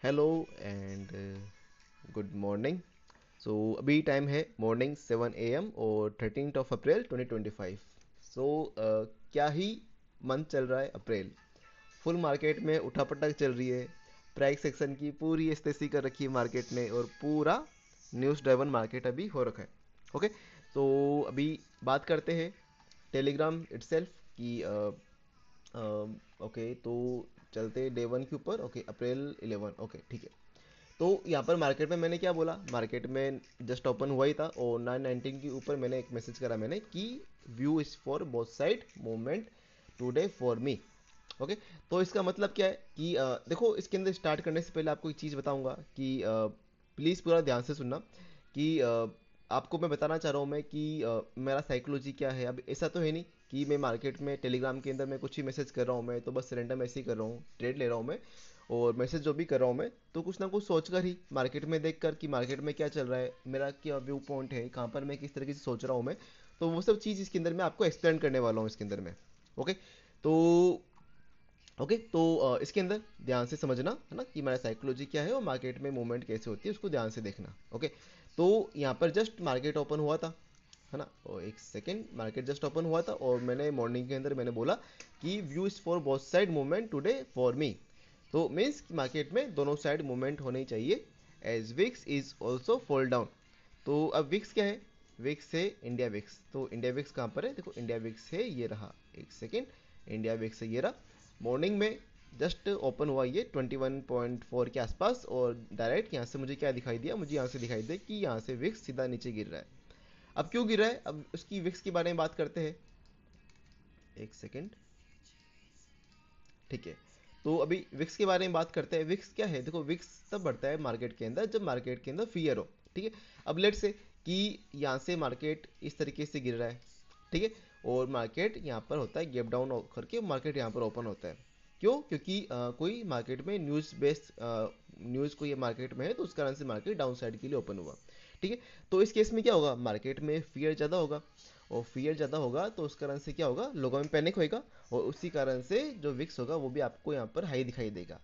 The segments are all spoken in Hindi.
Hello and good morning. So अभी टाइम है मॉर्निंग 7 AM और 13 अप्रैल 2025। सो क्या ही मंथ चल रहा है अप्रैल। फुल मार्केट में उठापटक चल रही है। प्राइस सेक्शन की पूरी स्थिति कर रखी है मार्केट ने और पूरा न्यूज़ ड्राइवन मार्केट अभी हो रखा है। ओके, तो अभी बात करते हैं टेलीग्राम इटसेल्फ की। ओके, तो चलते डे 1 के ऊपर। ओके, अप्रैल 11। ओके, ठीक है। तो यहाँ पर मार्केट में मैंने क्या बोला, मार्केट में जस्ट ओपन हुआ ही था और 919 के ऊपर मैंने एक मैसेज करा मैंने कि view is for both side movement today for me. Okay, तो इसका मतलब क्या है कि देखो, इसके अंदर स्टार्ट करने से पहले आपको एक चीज़ बताऊंगा कि प्लीज़ पूरा ध्यान से सुनना कि आपको मैं बताना चाह रहा हूँ मैं कि मेरा साइकोलॉजी क्या है। अब ऐसा तो है नहीं कि मैं मार्केट में टेलीग्राम के अंदर मैं कुछ ही मैसेज कर रहा हूँ, मैं तो बस रैंडम ऐसे ही कर रहा हूँ, ट्रेड ले रहा हूँ मैं। और मैसेज जो भी कर रहा हूँ मैं तो कुछ ना कुछ सोचकर ही, मार्केट में देखकर कि मार्केट में क्या चल रहा है, मेरा क्या व्यू पॉइंट है, कहाँ पर मैं किस तरीके से सोच रहा हूँ मैं। तो वो सब चीज़ इसके अंदर मैं आपको एक्सप्लेन करने वाला हूँ इसके अंदर में। ओके, तो ओके, तो इसके अंदर ध्यान से समझना है ना कि मेरा साइकोलॉजी क्या है और मार्केट में मूवमेंट कैसे होती है, उसको ध्यान से देखना। ओके, तो यहाँ पर जस्ट मार्केट ओपन हुआ था, है ना। और एक सेकेंड, मार्केट जस्ट ओपन हुआ था और मैंने मॉर्निंग के अंदर मैंने बोला कि view is for both side movement today for me. तो मीन्स मार्केट में दोनों साइड मूवमेंट होनी चाहिए as VIX is also fall down. तो अब विक्स क्या है, विक्स है इंडिया विक्स। तो इंडिया विक्स कहाँ पर है, देखो इंडिया विक्स है ये रहा। एक सेकेंड, इंडिया विक्स है ये रहा। मॉर्निंग में जस्ट ओपन हुआ ये 21.4 के आसपास और डायरेक्ट यहाँ से मुझे क्या दिखाई दिया, मुझे यहाँ से दिखाई दे कि यहाँ से विक्स सीधा नीचे गिर रहा है। अब क्यों गिर रहा है, अब उसकी विक्स के बारे में बात करते हैं। एक सेकेंड, ठीक है। तो अभी विक्स के बारे में बात करते हैं। विक्स क्या है, देखो विक्स तब बढ़ता है मार्केट के अंदर जब मार्केट के अंदर फियर हो। ठीक है, अब लेट से कि यहाँ से मार्केट इस तरीके से गिर रहा है, ठीक है, और मार्केट यहाँ पर होता है गैप डाउन करके मार्केट यहाँ पर ओपन होता है। क्यों, क्योंकि कोई मार्केट में न्यूज़ बेस्ड न्यूज़ कोई मार्केट में है तो उस कारण से मार्केट डाउन साइड के लिए ओपन हुआ। ठीक है, तो इस केस में क्या होगा, मार्केट में फियर ज़्यादा होगा और फियर ज़्यादा होगा तो उस कारण से क्या होगा, लोगों में पैनिक होएगा और उसी कारण से जो विक्स होगा वो भी आपको यहाँ पर हाई दिखाई देगा।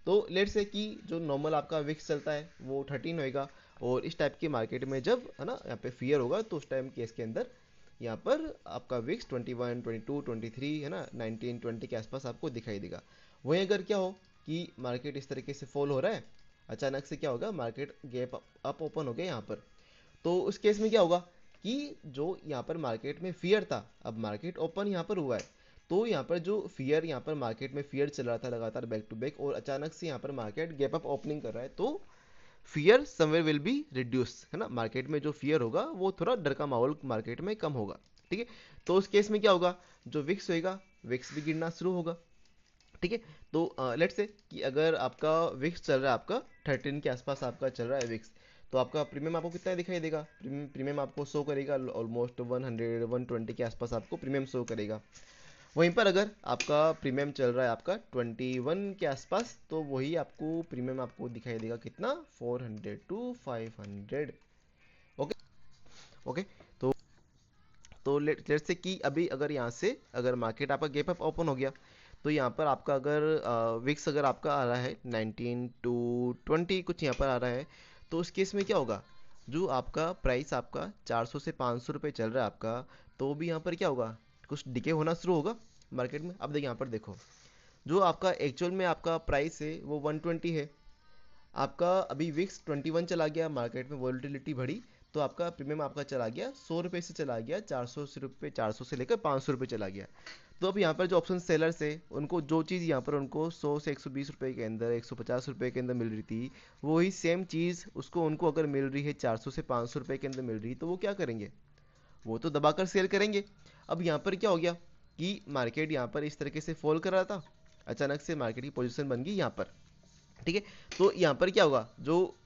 तो लेट से कि जो नॉर्मल आपका विक्स चलता है वो 13 होएगा और इस टाइप की मार्केट में जब है ना यहाँ पे फियर होगा तो उस टाइम केस के अंदर यहाँ पर आपका विक्स 21, 22, 23 है ना 19, 20 के आसपास आपको दिखाई देगा। वहीं अगर क्या हो कि मार्केट इस तरीके से फॉल हो रहा है, अचानक से क्या होगा, मार्केट गैप अप ओपन हो गया यहाँ पर। तो उस केस में क्या होगा कि जो यहाँ पर मार्केट में फियर था, अब मार्केट ओपन यहाँ पर हुआ है तो यहाँ पर जो फियर, यहाँ पर मार्केट में फियर चल रहा था लगातार बैक टू बैक और अचानक से यहाँ पर मार्केट गैप अप ओपनिंग कर रहा है तो fear somewhere will be reduce, है ना। मार्केट में जो फियर होगा वो थोड़ा डर का माहौल मार्केट में कम होगा। ठीक है, तो उस केस में क्या होगा, जो विक्स होएगा विक्स भी गिरना शुरू होगा। ठीक है, तो लेट्स से कि अगर आपका विक्स चल रहा है, आपका 13 के आसपास आपका चल रहा है विक्स, तो आपका प्रीमियम आपको कितना दिखाई देगा, प्रीमियम आपको शो करेगा ऑलमोस्ट 100 120 के आसपास आपको प्रीमियम शो करेगा। वहीं पर अगर आपका प्रीमियम चल रहा है आपका 21 के आसपास तो वही आपको प्रीमियम आपको दिखाई देगा कितना, 400 to 500। ओके, ओके, तो लेट्स से कि अभी अगर यहाँ से अगर मार्केट आपका गैप अप ओपन हो गया तो यहाँ पर आपका अगर विक्स अगर आपका आ रहा है 19 to 20 कुछ यहाँ पर आ रहा है, तो उस केस में क्या होगा, जो आपका प्राइस आपका 400 से 500 रुपये चल रहा है आपका, तो भी यहाँ पर क्या होगा, कुछ डिके होना शुरू होगा मार्केट में। अब देखिए यहाँ पर देखो, जो आपका एक्चुअल में आपका प्राइस है वो 120 है, आपका अभी विक्स 21 चला गया, मार्केट में वॉलिटिलिटी बढ़ी तो आपका प्रीमियम आपका चला गया 100 रुपये से, चला गया 400 रुपये, 400 से लेकर 500 रुपये चला गया। तो अब यहाँ पर जो ऑप्शन सेलर्स है उनको जो चीज़ यहाँ पर उनको 100 से 120 रुपये के अंदर, 150 रुपये के अंदर मिल रही थी, वही सेम चीज़ उसको उनको अगर मिल रही है 400 से 500 रुपये के अंदर मिल रही है तो वो क्या करेंगे, वो तो दबाकर सेल करेंगे। अब यहाँ पर क्या हो गया कि मार्केट यहाँ पर इस तरीके से फॉल कर रहा था, अचानक से मार्केट की पोजीशन बन गई यहाँ पर। ठीक है, तो यहाँ पर क्या होगा, जो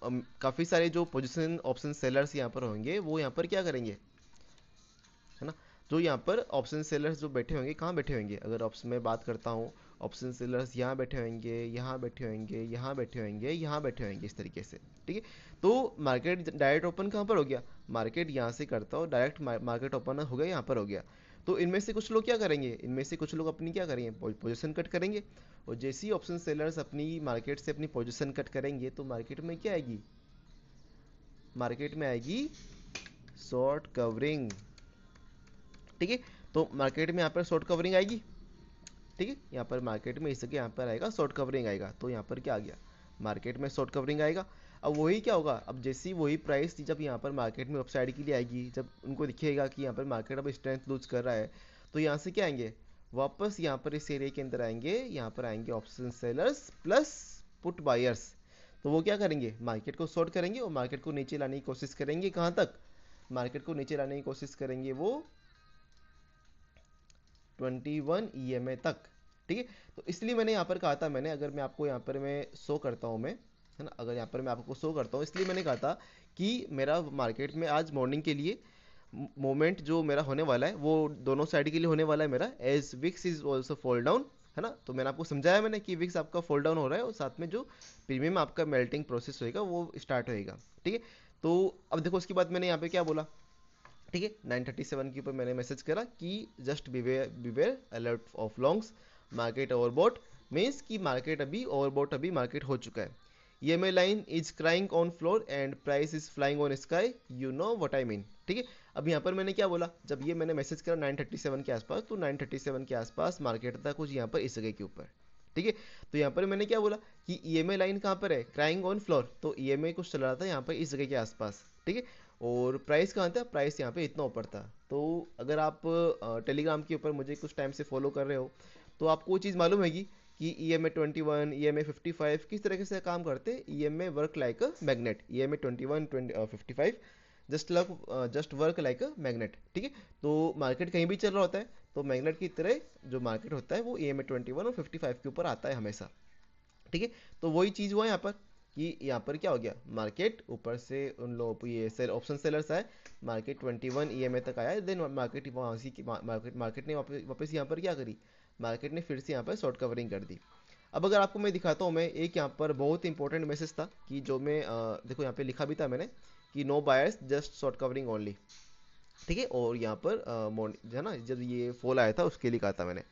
काफ़ी सारे जो पोजीशन ऑप्शन सेलर्स यहाँ पर होंगे वो यहाँ पर क्या करेंगे, है ना। जो यहाँ पर ऑप्शन सेलर्स जो बैठे होंगे, कहाँ बैठे होंगे, अगर ऑप्शन में बात करता हूँ, ऑप्शन सेलर्स यहाँ बैठे होंगे, यहाँ बैठे होंगे, यहाँ बैठे होंगे, यहाँ बैठे होंगे इस तरीके से। ठीक है, तो मार्केट डायरेक्ट ओपन कहाँ पर हो गया, मार्केट यहाँ से करता हो डायरेक्ट मार्केट ओपन हो गया यहाँ पर हो गया। तो इनमें से कुछ लोग क्या करेंगे, इनमें से कुछ लोग अपनी क्या करेंगे, पोजीशन कट करेंगे। और जैसे ही ऑप्शन सेलर्स अपनी मार्केट से अपनी पोजीशन कट करेंगे तो मार्केट में क्या आएगी, मार्केट में आएगी शॉर्ट कवरिंग। ठीक है, तो मार्केट में यहाँ पर शॉर्ट कवरिंग आएगी। ठीक है, यहाँ पर मार्केट में इस जगह यहाँ पर आएगा शॉर्ट कवरिंग आएगा, तो यहाँ पर क्या आ गया, मार्केट में शॉर्ट कवरिंग आएगा। अब वही क्या होगा, अब जैसी वही प्राइस जब यहाँ पर मार्केट में अपसाइड के लिए आएगी, जब उनको दिखेगा कि यहाँ पर मार्केट अब स्ट्रेंथ लूज कर रहा है, तो यहाँ से क्या आएंगे, वापस यहाँ पर इस एरिया के अंदर आएंगे, यहाँ पर आएंगे option sellers plus put buyers. तो वो क्या करेंगे, मार्केट को शॉर्ट करेंगे और मार्केट को नीचे लाने की कोशिश करेंगे। कहाँ तक, मार्केट को नीचे लाने की कोशिश करेंगे वो 21 EMA तक। ठीक है, तो इसलिए मैंने यहाँ पर कहा था, मैंने अगर मैं आपको यहाँ पर मैं शो करता हूँ, मैं है ना, अगर यहाँ पर मैं आपको शो करता हूँ, इसलिए मैंने कहा था कि मेरा मार्केट में आज मॉर्निंग के लिए मोमेंट जो मेरा होने वाला है वो दोनों साइड के लिए होने वाला है मेरा, as VIX is also fall down, है ना। तो मैंने आपको समझाया मैंने कि विक्स आपका फॉल डाउन हो रहा है और साथ में जो प्रीमियम आपका मेल्टिंग प्रोसेस होएगा वो स्टार्ट होएगा। ठीक है, तो अब देखो उसके बाद मैंने यहाँ पे क्या बोला, ठीक है, 937 के ऊपर मैंने मैसेज करा कि just beware beware alert of longs, market overbought, means कि मार्केट अभी ओवरबॉट अभी मार्केट हो चुका है। EMA line is crying on floor and price is flying on sky, you know what I mean. ठीक है, अब यहाँ पर मैंने क्या बोला, जब ये मैंने मैसेज करा 937 के आसपास, तो 937 के आसपास मार्केट था कुछ यहाँ पर इस जगह के ऊपर। ठीक है, तो यहाँ पर मैंने क्या बोला कि EMA लाइन कहाँ पर है, क्राइंग ऑन फ्लोर, तो EMA कुछ चल रहा था यहाँ पर इस जगह के आसपास। ठीक है, और प्राइस कहाँ था, प्राइस यहाँ पे इतना ऊपर था। तो अगर आप टेलीग्राम के ऊपर मुझे कुछ टाइम से फॉलो कर रहे हो तो आपको वो चीज़ मालूम हैगी कि EMA 21, EMA 55 किस तरीके से काम करते हैं। EMA work like a magnet, EMA 21, 55 just work like a magnet. ठीक है, तो मार्केट कहीं भी चल रहा होता है तो मैग्नेट की तरह जो मार्केट होता है वो EMA 21 और 55 के ऊपर आता है हमेशा। ठीक है, तो वही चीज़ हुआ यहाँ पर कि यहाँ पर क्या हो गया, मार्केट ऊपर से उन लोग ये सेल ऑप्शन सेलर्स आए, मार्केट 21 EMA तक आया, देन मार्केट वहाँ से मार्केट ने वापस यहाँ पर क्या करी, मार्केट ने फिर से यहाँ पर शॉर्ट कवरिंग कर दी। अब अगर आपको मैं दिखाता हूँ, मैं एक यहाँ पर बहुत इंपॉर्टेंट मैसेज था कि जो मैं देखो यहाँ पे लिखा भी था मैंने कि no buyers just short covering only. ठीक है, और यहाँ पर जो है ना, जब ये फॉल आया था उसके लिए कहा था मैंने।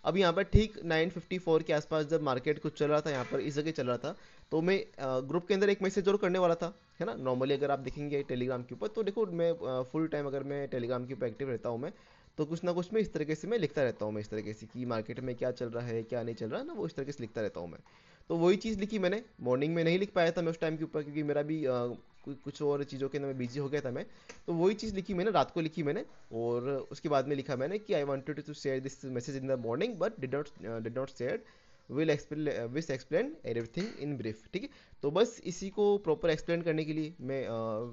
अब यहाँ पर ठीक 954 के आसपास जब मार्केट कुछ चल रहा था, यहाँ पर इस जगह चल रहा था, तो मैं ग्रुप के अंदर एक मैसेज और करने वाला था, है ना। नॉर्मली अगर आप देखेंगे टेलीग्राम के ऊपर तो देखो मैं फुल टाइम अगर मैं टेलीग्राम के ऊपर एक्टिव रहता हूँ मैं, तो कुछ ना कुछ मैं इस तरीके से मैं लिखता रहता हूँ, मैं इस तरीके से कि मार्केट में क्या चल रहा है क्या नहीं चल रहा है ना, वो इस तरीके से लिखता रहता हूँ मैं। तो वही चीज़ लिखी मैंने, मॉर्निंग में नहीं लिख पाया था मैं उस टाइम के ऊपर क्योंकि मेरा भी कुछ और चीज़ों के अंदर मैं बिजी हो गया था मैं। तो वही चीज़ लिखी मैंने, रात को लिखी मैंने, और उसके बाद में लिखा मैंने कि I wanted to share this message in the morning but did not share, will explain everything in brief. ठीक है, तो बस इसी को प्रॉपर एक्सप्लेन करने के लिए मैं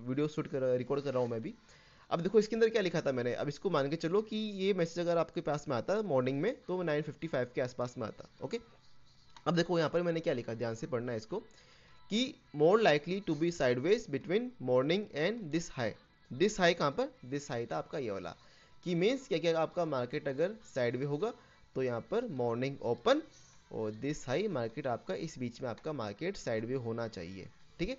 वीडियो शूट कर रिकॉर्ड कर रहा हूँ मैं भी। अब देखो इसके अंदर क्या लिखा था मैंने, अब इसको मान के चलो कि ये मैसेज अगर आपके पास में आता मॉर्निंग में तो 9:55 के आसपास में आता। ओके, अब देखो यहाँ पर मैंने क्या लिखा, ध्यान से पढ़ना है इसको, कि more likely to be sideways between morning and this high. This high कहाँ पर, दिस हाई था आपका ये वाला, कि मीन्स क्या क्या आपका मार्केट अगर साइडवे होगा तो यहाँ पर मॉर्निंग ओपन और दिस हाई मार्केट आपका इस बीच में आपका मार्केट साइडवे होना चाहिए। ठीक है,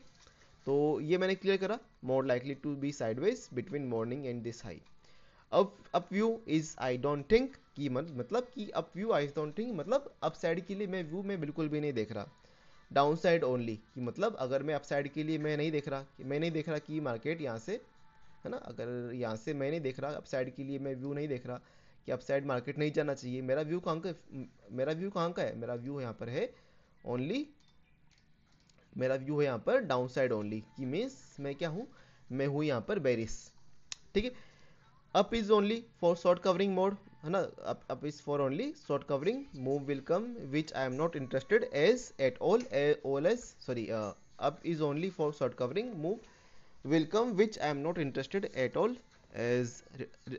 तो ये मैंने क्लियर करा, more likely to be sideways between morning and this high. अब up view is I don't think कि मतलब कि up view I don't think मतलब अप साइड के लिए मैं व्यू में बिल्कुल भी नहीं देख रहा। डाउन साइड ओनली कि मतलब अगर मैं अप साइड के लिए मैं नहीं देख रहा, मैं नहीं देख रहा कि मार्केट यहाँ से, है ना, अगर यहाँ से मैं नहीं देख रहा अप साइड के लिए, मैं व्यू नहीं देख रहा कि अप साइड मार्केट नहीं जाना चाहिए। मेरा व्यू कहाँ का, मेरा व्यू कहाँ का है, मेरा व्यू यहाँ पर है ओनली, मेरा व्यू है यहाँ पर डाउन साइड ओनली, कि मीन्स मैं क्या हूँ, मैं हूँ यहाँ पर बेरिस। ठीक है, up is only for short covering mode, है ना, up is for only short covering move will come which I am not interested as at all as sorry, up is only for short covering move will come which I am not interested at all as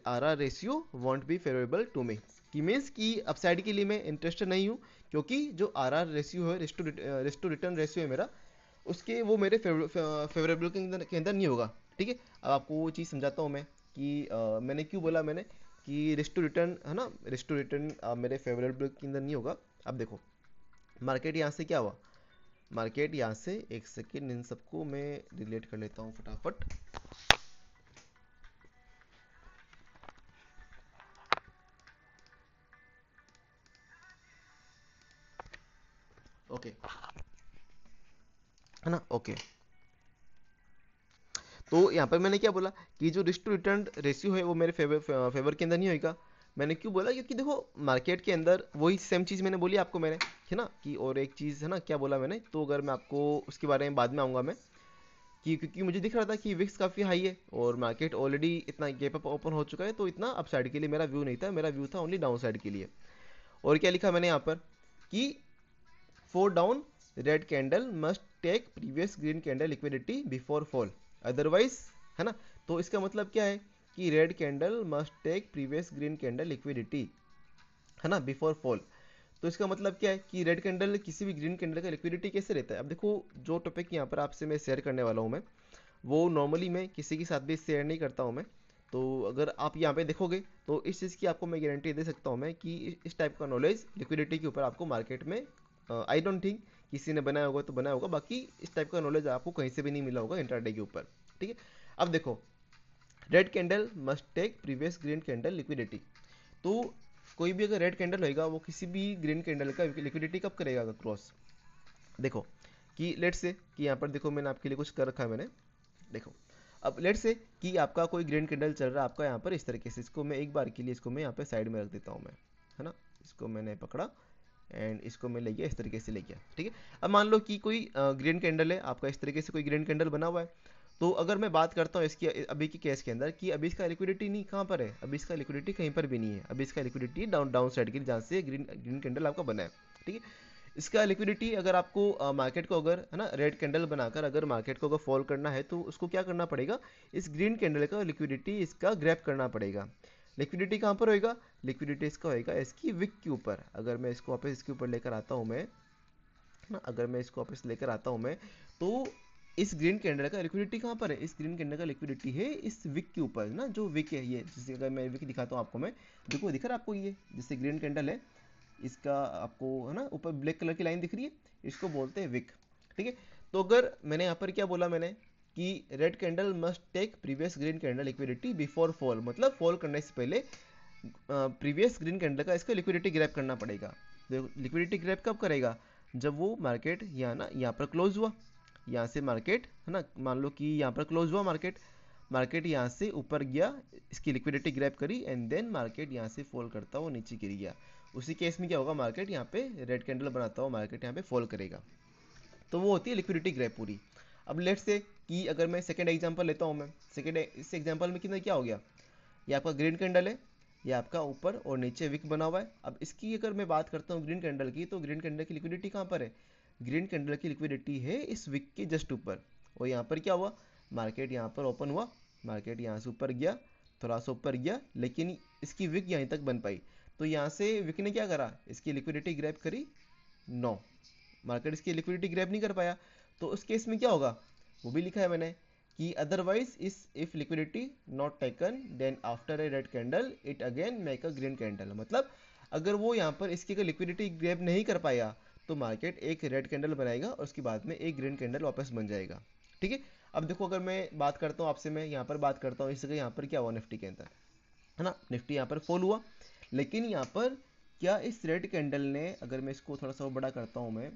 R R ratio won't be favourable to me, कि मीन्स कि अपसाइड के लिए मैं इंटरेस्टेड नहीं हूँ क्योंकि जो आर आर रेशियो है, रिस्ट टू रिटर्न रेशियो है मेरा, उसके वो मेरे फेवरेबल के अंदर नहीं होगा। ठीक है, अब आपको वो चीज़ समझाता हूँ मैं कि मैंने क्यों बोला मैंने कि रिस्ट टू रिटर्न, है ना, रिस्ट टू रिटर्न मेरे फेवरेबल के अंदर नहीं होगा। अब देखो मार्केट यहाँ से क्या हुआ, मार्केट यहाँ से, एक सेकेंड इन सबको मैं रिलेट कर लेता हूँ फटाफट। ओके, है ना, ओके। तो यहाँ पर मैंने क्या बोला कि जो रिस्क टू रिटर्न रेशियो है वो मेरे फेवर के अंदर नहीं होगा। मैंने क्यों बोला, क्योंकि देखो मार्केट के अंदर वही सेम चीज़ मैंने बोली आपको मैंने, है ना, कि और एक चीज़ है ना, क्या बोला मैंने, तो अगर मैं आपको उसके बारे में बाद में आऊँगा मैं, कि क्योंकि मुझे दिख रहा था कि विक्स काफ़ी हाई है और मार्केट ऑलरेडी इतना गैप अप ओपन हो चुका है, तो इतना अपसाइड के लिए मेरा व्यू नहीं था, मेरा व्यू था ओनली डाउन साइड के लिए। और क्या लिखा मैंने यहाँ पर कि for down red candle must take previous green candle liquidity before fall, otherwise, है ना। तो इसका मतलब क्या है कि red candle must take previous green candle liquidity, है ना, बिफोर फॉल। तो इसका मतलब क्या है कि रेड कैंडल किसी भी ग्रीन कैंडल का लिक्विडिटी कैसे रहता है। अब देखो जो टॉपिक यहाँ पर आपसे मैं शेयर करने वाला हूँ मैं, वो नॉर्मली मैं किसी के साथ भी शेयर नहीं करता हूँ मैं। तो अगर आप यहाँ पे देखोगे तो इस चीज़ की आपको मैं गारंटी दे सकता हूँ मैं कि इस टाइप का नॉलेज लिक्विडिटी के ऊपर आपको मार्केट में आई डोंट थिंक किसी ने बनाया होगा, तो बनाया होगा, बाकी इस टाइप का नॉलेज आपको कहीं से भी नहीं मिला होगा इंट्राडे के ऊपर। ठीक है, अब देखो red candle must take previous green candle liquidity. तो कोई भी अगर रेड कैंडल होगा वो किसी भी ग्रीन कैंडल का लिक्विडिटी कब करेगा क्रॉस। देखो कि लेट से कि यहाँ पर देखो मैंने आपके लिए कुछ कर रखा है मैंने, देखो अब लेट से कि आपका कोई ग्रीन कैंडल चल रहा है आपका यहाँ पर इस तरीके से, इसको मैं एक बार के लिए इसको मैं यहाँ पे साइड में रख देता हूँ मैं, है ना, इसको मैंने पकड़ा एंड इसको मैं ले गया इस तरीके से ले गया। ठीक है, अब मान लो कि कोई ग्रीन कैंडल है आपका, इस तरीके से कोई ग्रीन कैंडल बना हुआ है। तो अगर मैं बात करता हूँ इसकी अभी की केस के अंदर कि अभी इसका लिक्विडिटी नहीं कहाँ पर है, अभी इसका लिक्विडिटी कहीं पर भी नहीं है, अभी इसका लिक्विडिटी डाउन साइड की जहाँ से ग्रीन ग्रीन कैंडल आपका बना है। ठीक है, इसका लिक्विडिटी अगर आपको मार्केट को अगर, है ना, रेड कैंडल बनाकर अगर मार्केट को अगर फॉल करना है तो उसको क्या करना पड़ेगा, इस ग्रीन कैंडल का लिक्विडिटी इसका ग्रैब करना पड़ेगा। लिक्विडिटी कहाँ पर होएगा, लिक्विडिटी इसका होएगा इसकी विक के ऊपर। अगर मैं इसको वापस इसके ऊपर लेकर आता हूँ मैं, है ना, अगर मैं इसको वापस लेकर आता हूँ मैं, तो इस ग्रीन कैंडल का लिक्विडिटी कहाँ पर है, इस ग्रीन कैंडल का लिक्विडिटी है इस विक के ऊपर ना, जो विक है ये, जैसे अगर मैं विक दिखाता हूँ आपको मैं, देखो दिख रहा है आपको ये जैसे ग्रीन कैंडल है, इसका आपको, है ना, ऊपर ब्लैक कलर की लाइन दिख रही है, इसको बोलते हैं विक। ठीक है, तो अगर मैंने यहाँ पर क्या बोला मैंने कि red candle must take previous green candle liquidity before fall, मतलब फॉल करने से पहले प्रीवियस ग्रीन कैंडल का इसका लिक्विडिटी ग्रैब करना पड़ेगा। लिक्विडिटी ग्रैब कब करेगा, जब वो मार्केट यहाँ ना यहाँ पर क्लोज हुआ, यहाँ से मार्केट, है ना, मान लो कि यहाँ पर क्लोज हुआ मार्केट, मार्केट यहाँ से ऊपर गया, इसकी लिक्विडिटी ग्रैब करी एंड देन मार्केट यहाँ से फॉल करता हुआ नीचे गिर गया। उसी केस में क्या होगा, मार्केट यहाँ पे रेड कैंडल बनाता हुआ मार्केट यहाँ पे फॉल करेगा। तो वो होती है लिक्विडिटी ग्रैब पूरी। अब लेट से कि अगर मैं सेकंड एग्जांपल लेता हूँ मैं, सेकंड इस एग्जांपल में कितना क्या हो गया, ये आपका ग्रीन कैंडल है, ये आपका ऊपर और नीचे विक बना हुआ है। अब इसकी अगर मैं बात करता हूँ ग्रीन कैंडल की, तो ग्रीन कैंडल की लिक्विडिटी कहाँ पर है, ग्रीन कैंडल की लिक्विडिटी है इस विक के जस्ट ऊपर। और यहाँ पर क्या हुआ, मार्केट यहाँ पर ओपन हुआ, मार्केट यहाँ से ऊपर गया, थोड़ा सा ऊपर गया, लेकिन इसकी विक यहीं तक बन पाई। तो यहाँ से विक ने क्या करा, इसकी लिक्विडिटी ग्रैब करी, नो, मार्केट इसकी लिक्विडिटी ग्रैब नहीं कर पाया। तो उस केस में क्या होगा, वो भी लिखा है मैंने कि अदरवाइज इस if liquidity not taken then after a red candle it again make a green candle. मतलब अगर वो यहाँ पर इसकी अगर लिक्विडिटी ग्रैब नहीं कर पाया तो मार्केट एक रेड कैंडल बनाएगा और उसके बाद में एक ग्रीन कैंडल वापस बन जाएगा। ठीक है, अब देखो अगर मैं बात करता हूँ आपसे, मैं यहाँ पर बात करता हूँ इस जगह, यहाँ पर क्या हुआ निफ्टी के अंदर, है ना, निफ्टी यहाँ पर फॉल हुआ, लेकिन यहाँ पर क्या इस रेड कैंडल ने, अगर मैं इसको थोड़ा सा बड़ा करता हूँ मैं,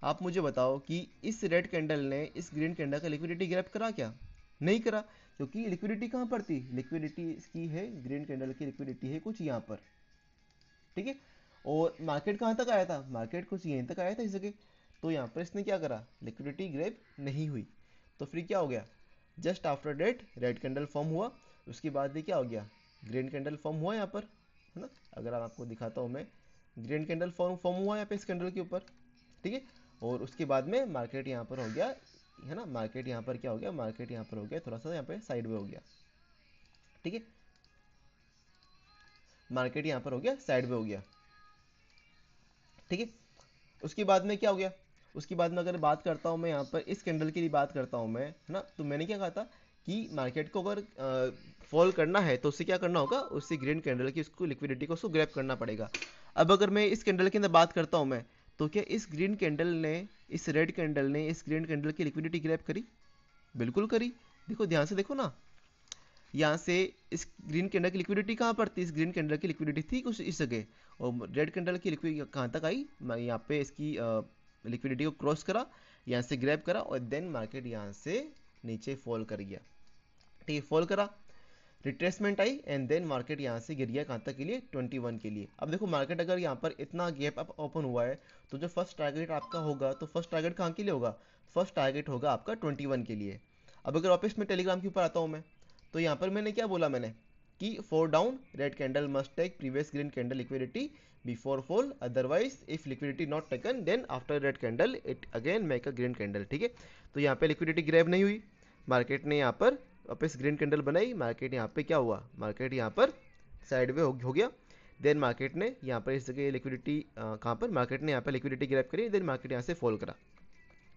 आप मुझे बताओ कि इस रेड कैंडल ने इस ग्रीन कैंडल का लिक्विडिटी ग्रैब करा क्या, नहीं करा, क्योंकि लिक्विडिटी कहाँ पर थी, लिक्विडिटी इसकी है ग्रीन कैंडल की लिक्विडिटी है कुछ यहाँ पर। ठीक है, और मार्केट कहाँ तक आया था, मार्केट कुछ यहीं तक आया था इस जगह। तो यहाँ पर इसने क्या करा, लिक्विडिटी ग्रैब नहीं हुई, तो फिर क्या हो गया, just after that red candle form हुआ, उसके बाद ये क्या हो गया, ग्रीन कैंडल फॉर्म हुआ यहाँ पर, है ना। अगर आपको दिखाता हूँ मैं, ग्रीन कैंडल फॉर्म हुआ यहाँ पे इस कैंडल के ऊपर। ठीक है, और उसके बाद में मार्केट यहाँ पर हो गया, है ना, मार्केट यहाँ पर क्या हो गया, मार्केट यहाँ पर हो गया थोड़ा सा यहाँ पे साइड में हो गया। ठीक है, मार्केट यहाँ पर हो गया साइड में हो गया। ठीक है, उसके बाद में क्या हो गया, उसके बाद में अगर बात करता हूँ मैं यहाँ पर इस कैंडल की बात करता हूँ मैं, है ना, तो मैंने क्या कहा था कि मार्केट को अगर फॉल करना है तो उससे क्या करना होगा, उससे ग्रीन कैंडल की उसको लिक्विडिटी को उसको ग्रैब करना पड़ेगा। अब अगर मैं इस कैंडल के अंदर बात करता हूँ मैं, तो क्या इस ग्रीन कैंडल ने, इस रेड कैंडल ने इस ग्रीन कैंडल की लिक्विडिटी ग्रैब करी, बिल्कुल करी। देखो ध्यान से देखो ना, यहाँ से इस ग्रीन कैंडल की लिक्विडिटी कहाँ पर थी, इस ग्रीन कैंडल की लिक्विडिटी थी कुछ इस जगह, और रेड कैंडल की लिक्विडिटी कहाँ तक आई, यहाँ पे इसकी लिक्विडिटी को क्रॉस करा, यहाँ से ग्रैब करा और देन मार्केट यहाँ से नीचे फॉल कर गया, ठीक है, फॉल करा, रिट्रेसमेंट आई एंड देन मार्केट यहाँ से गिर गया कहाँ तक के लिए 21 के लिए। अब देखो मार्केट अगर यहाँ पर इतना गैप अप ओपन हुआ है तो जो फर्स्ट टारगेट आपका होगा, तो फर्स्ट टारगेट कहाँ के लिए होगा, फर्स्ट टारगेट होगा आपका 21 के लिए। अब अगर वापस में टेलीग्राम के ऊपर आता हूँ मैं, तो यहाँ पर मैंने क्या बोला, मैंने कि for down red candle must take previous green candle liquidity before fall, otherwise if liquidity not taken then after red candle it again make a green candle, ठीक है। तो यहाँ पे लिक्विडिटी ग्रैब नहीं हुई, मार्केट ने यहाँ पर वापस ग्रीन कैंडल बनाई, मार्केट यहाँ पे क्या हुआ, मार्केट यहाँ पर साइडवे हो गया, देन मार्केट ने यहाँ पर इस जगह लिक्विडिटी कहाँ पर, मार्केट ने यहाँ पर लिक्विडिटी ग्रैब करी, देन मार्केट यहाँ से फॉल करा,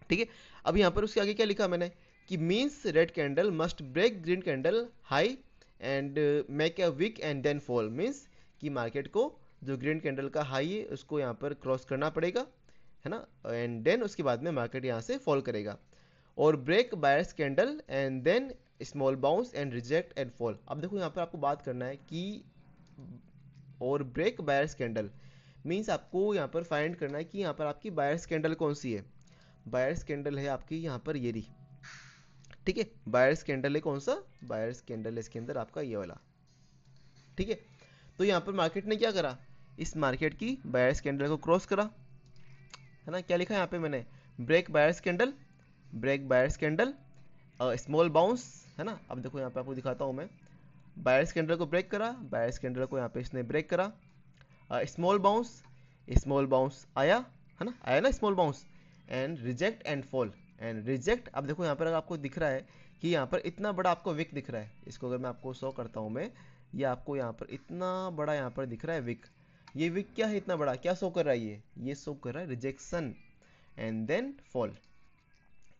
ठीक है। अब यहाँ पर उसके आगे क्या लिखा मैंने कि means red candle must break green candle high and make a wick and then fall, means कि मार्केट को जो ग्रीन कैंडल का हाई है उसको यहाँ पर क्रॉस करना पड़ेगा, है ना, एंड देन उसके बाद में मार्केट यहाँ से फॉल करेगा, और break buyers candle and then small bounce and reject and fall. अब देखो यहाँ पर आपको बात करना है कि और ब्रेक बायर्स कैंडल मीन्स आपको यहाँ पर फाइंड करना है कि यहाँ पर आपकी बायर्स कैंडल कौन सी है, बायर्स कैंडल है आपकी यहाँ पर ये रही, ठीक है, बायर्स कैंडल है कौन सा, बायर्स कैंडल है इसके अंदर आपका ये वाला, ठीक है। तो यहाँ पर मार्केट ने क्या करा, इस मार्केट की बायर्स कैंडल को क्रॉस करा, है ना, क्या लिखा है यहाँ पे मैंने, break buyers candle, break buyers candle, small bounce, है ना। अब देखो यहाँ पे आपको दिखाता हूँ मैं, बायर्स कैंडल को ब्रेक करा, बायर्स कैंडल को यहाँ पे इसने ब्रेक करा, स्मॉल बाउंस, स्मॉल बाउंस आया, है ना, आया ना small bounce, and reject and fall and reject. अब देखो यहाँ पर अगर आपको दिख रहा है कि यहाँ पर इतना बड़ा आपको विक दिख रहा है, इसको अगर मैं आपको शो करता हूँ मैं, ये आपको यहाँ पर इतना बड़ा यहाँ पर दिख रहा है विक, ये विक क्या है इतना बड़ा, क्या शो कर रहा है, ये शो कर रहा है rejection and then fall,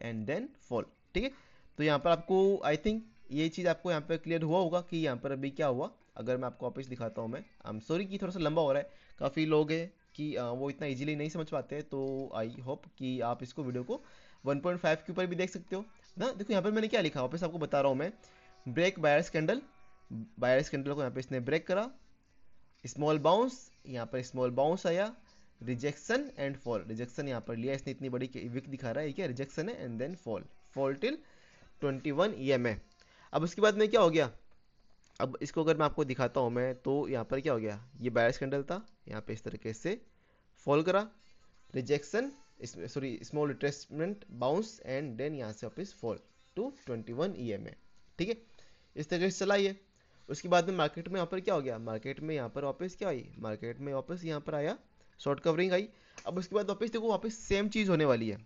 and then fall, ठीक है। तो यहाँ पर आपको आई थिंक ये चीज़ आपको यहाँ पर क्लियर हुआ होगा कि यहाँ पर अभी क्या हुआ। अगर मैं आपको वापस दिखाता हूँ मैं, आई एम सॉरी कि थोड़ा सा लंबा हो रहा है, काफ़ी लोग हैं कि वो इतना इजीली नहीं समझ पाते हैं, तो आई होप कि आप इसको वीडियो को 1.5 के ऊपर भी देख सकते हो ना। देखो यहाँ पर मैंने क्या लिखा, वापस आपको बता रहा हूँ मैं, break buyers candle, buyers candle को यहाँ पे इसने ब्रेक करा, स्मॉल बाउंस, यहाँ पर स्मॉल बाउंस आया, रिजेक्शन एंड फॉल, रिजेक्शन यहाँ पर लिया इसने, इतनी बड़ी विक दिखा रहा है, क्या रिजेक्शन है, and then fall, fall till 21 EMA। अब उसके बाद में क्या हो गया, अब इसको अगर मैं आपको दिखाता हूँ मैं, तो यहाँ पर क्या हो गया, ये बायर्स कैंडल था, यहाँ पे इस तरीके से फॉल करा, rejection, sorry small retracement, bounce and then यहाँ से वापस फॉल टू 21 EMA, ठीक है, इस तरीके से चला ये। उसके बाद में मार्केट में यहाँ पर क्या हो गया, मार्केट में यहाँ पर वापस क्या आई, मार्केट में वापस यहाँ पर आया शॉर्ट कवरिंग आई। अब उसके बाद वापस देखो वापस सेम चीज़ होने वाली है,